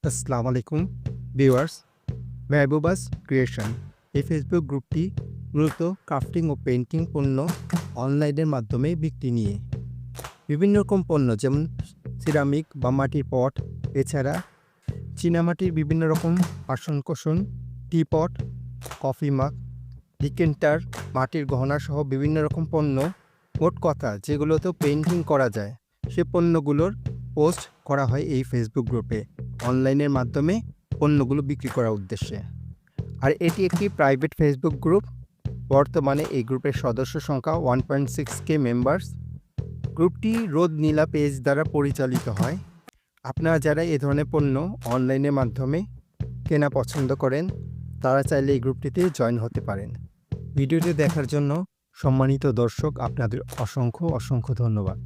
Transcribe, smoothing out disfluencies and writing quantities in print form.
আসসালামু আলাইকুম viewers, মেহবুবাস creation এই ফেসবুক গ্রুপটি মূলত ক্রাফটিং ও পেইন্টিং পণ্য অনলাইনের মাধ্যমে বিক্রি নিয়ে বিভিন্ন রকম পণ্য যেমন সিরামিক বা মাটির পট, এছাড়া চীনামাটির বিভিন্ন রকম বাসনকোসন, টিপট, কফি মাগ, ডিকেন্টার, মাটির গহনা সহ বিভিন্ন রকম পণ্য, মোট কথা যেগুলোতেও পেইন্টিং করা যায় সে পণ্যগুলোর পোস্ট করা হয় এই ফেসবুক গ্রুপে অনলাইনের মাধ্যমে পণ্যগুলো বিক্রি করার উদ্দেশ্যে। আর এটি একটি প্রাইভেট ফেসবুক গ্রুপ। বর্তমানে এই গ্রুপের সদস্য সংখ্যা 1.6K মেম্বার্স। গ্রুপটি রোদ নীলা পেজ দ্বারা পরিচালিত হয়। আপনারা যারা এ ধরনের পণ্য অনলাইনের মাধ্যমে কেনা পছন্দ করেন তারা চাইলে এই গ্রুপটিতে জয়েন হতে পারেন। ভিডিওটি দেখার জন্য সম্মানিত দর্শক আপনাদের অসংখ্য ধন্যবাদ।